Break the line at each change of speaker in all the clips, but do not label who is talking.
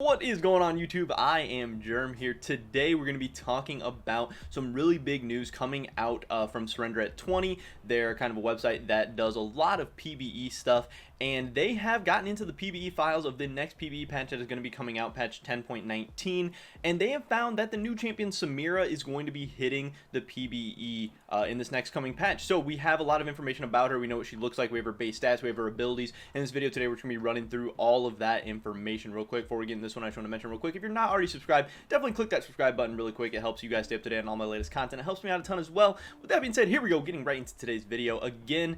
What is going on YouTube? I am Germ here. Today we're going to be talking about some really big news coming out from Surrender at 20. They're kind of a website that does a lot of PvE stuff, and they have gotten into the PvE files of the next PvE patch that is going to be coming out, patch 10.19, and they have found that the new champion Samira is going to be hitting the PvE in this next coming patch. So we have a lot of information about her. We know what she looks like. We have her base stats. We have her abilities. In this video today, we're going to be running through all of that information real quick. Before we get into this one, I just want to mention real quick, if you're not already subscribed, definitely click that subscribe button really quick. It helps you guys stay up to date on all my latest content. It helps me out a ton as well. With that being said, here we go, getting right into today's video. Again,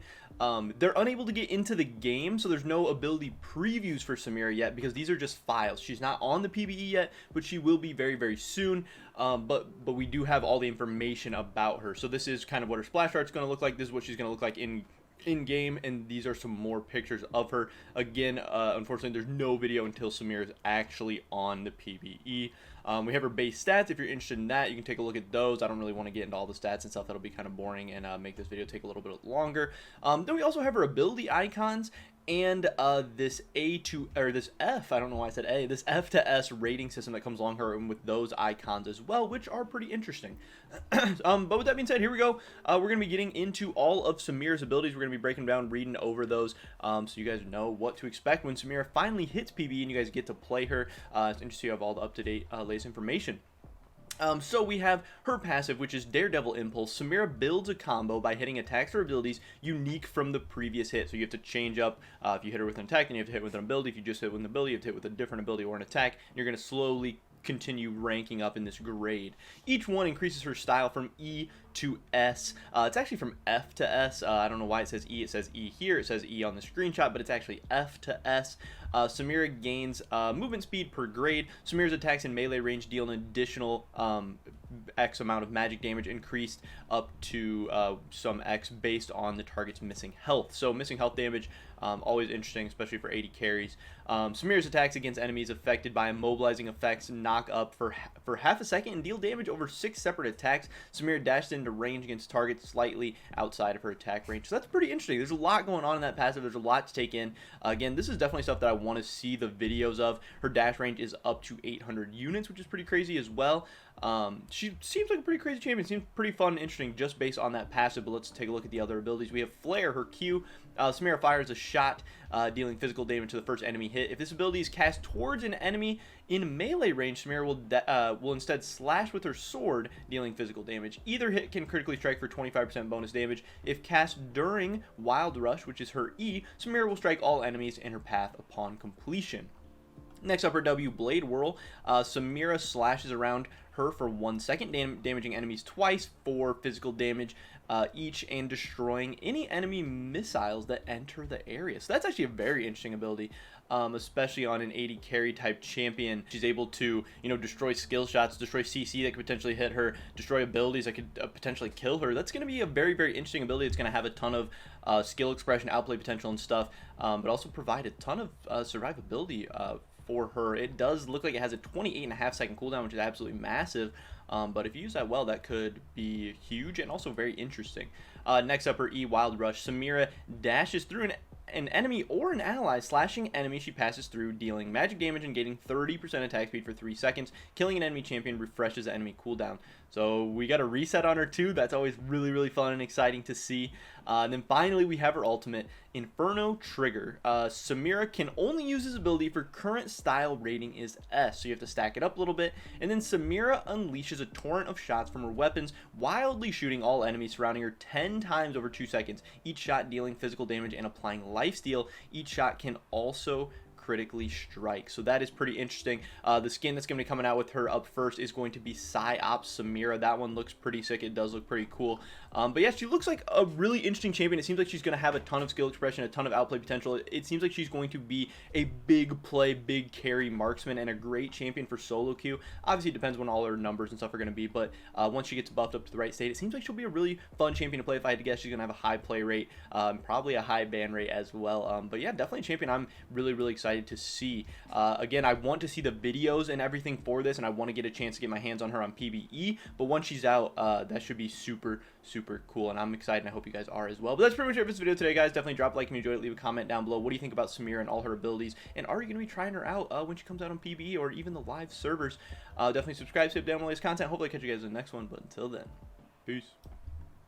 they're unable to get into the game, so there's no ability previews for Samira yet because these are just files. She's not on the PvE yet, but she will be very, very soon. But we do have all the information about her. So this is kind of what her splash art's going to look like. This is what she's going to look like in game, and these are some more pictures of her. Again, unfortunately there's no video until Samira is actually on the PvE. We have her base stats. If you're interested in that, you can take a look at those. I don't really want to get into all the stats and stuff. That'll be kind of boring and make this video take a little bit longer. Then we also have her ability icons and this F, I don't know why I said A, this F to S rating system that comes along her and with those icons as well, which are pretty interesting. But with that being said, here we go. We're going to be getting into all of Samira's abilities. We're going to be breaking down, reading over those, so you guys know what to expect when Samira finally hits PvE and you guys get to play her. It's interesting to have all the up-to-date latest information. So we have her passive, which is Daredevil Impulse. Samira builds a combo by hitting attacks or abilities unique from the previous hit. So you have to change up. If you hit her with an attack, then you have to hit with an ability. If you just hit with an ability, you have to hit with a different ability or an attack. And you're going to slowly continue ranking up in this grade. Each one increases her style from E to S. It's actually from F to S. I don't know why it says E. It says E here. It says E on the screenshot, but it's actually F to S. Samira gains movement speed per grade. Samira's attacks in melee range deal an additional X amount of magic damage, increased up to some X based on the target's missing health. So missing health damage, always interesting, especially for AD carries. Samira's attacks against enemies affected by immobilizing effects knock up for half a second and deal damage over 6 separate attacks. Samira dashed into range against targets slightly outside of her attack range. So that's pretty interesting. There's a lot going on in that passive. There's a lot to take in. Again, this is definitely stuff that I want to see the videos of. Her dash range is up to 800 units, which is pretty crazy as well. She seems like a pretty crazy champion. Seems pretty fun and interesting just based on that passive, but let's take a look at the other abilities. We have Flare, her Q. Samira fires a shot, dealing physical damage to the first enemy hit. If this ability is cast towards an enemy in melee range, Samira will instead slash with her sword, dealing physical damage. Either hit can critically strike for 25% bonus damage. If cast during Wild Rush, which is her E, Samira will strike all enemies in her path upon completion. Next up, her W, Blade Whirl. Samira slashes around her for 1 second, damaging enemies twice for physical damage each, and destroying any enemy missiles that enter the area. So that's actually a very interesting ability, especially on an AD carry type champion. She's able to, destroy skill shots, destroy CC that could potentially hit her, destroy abilities that could potentially kill her. That's going to be a very, very interesting ability. It's going to have a ton of skill expression, outplay potential and stuff, but also provide a ton of survivability for her. It does look like it has a 28.5 second cooldown, which is absolutely massive, but if you use that well, that could be huge and also very interesting. Next up, her E, Wild Rush. Samira dashes through an enemy or an ally, slashing enemy she passes through, dealing magic damage and gaining 30% attack speed for 3 seconds. Killing an enemy champion refreshes the enemy cooldown. So we got a reset on her too. That's always really, really fun and exciting to see. And then finally, we have her ultimate, Inferno Trigger. Samira can only use this ability if her current style rating is S, so you have to stack it up a little bit. And then Samira unleashes a torrent of shots from her weapons, wildly shooting all enemies surrounding her 10 times over 2 seconds, each shot dealing physical damage and applying lifesteal. Each shot can also critically strike. So that is pretty interesting. The skin that's going to be coming out with her up first is going to be Psyops Samira. That one looks pretty sick. It does look pretty cool. But yeah, she looks like a really interesting champion. It seems like she's going to have a ton of skill expression, a ton of outplay potential. It seems like she's going to be a big play, big carry marksman and a great champion for solo queue. Obviously, it depends when all her numbers and stuff are going to be, but once she gets buffed up to the right state, it seems like she'll be a really fun champion to play. If I had to guess, she's going to have a high play rate, probably a high ban rate as well. But yeah, definitely a champion I'm really, really excited excited to see. Again, I want to see the videos and everything for this, and I want to get a chance to get my hands on her on PvE, but once she's out, that should be super cool, and I'm excited, and I hope you guys are as well. But that's pretty much it for this video today, guys. Definitely drop a like if you enjoyed it, leave a comment down below. What do you think about Samira and all her abilities, and are you going to be trying her out when she comes out on PvE or even the live servers? Definitely subscribe, save down all this content. Hopefully I catch you guys in the next one, but until then, peace.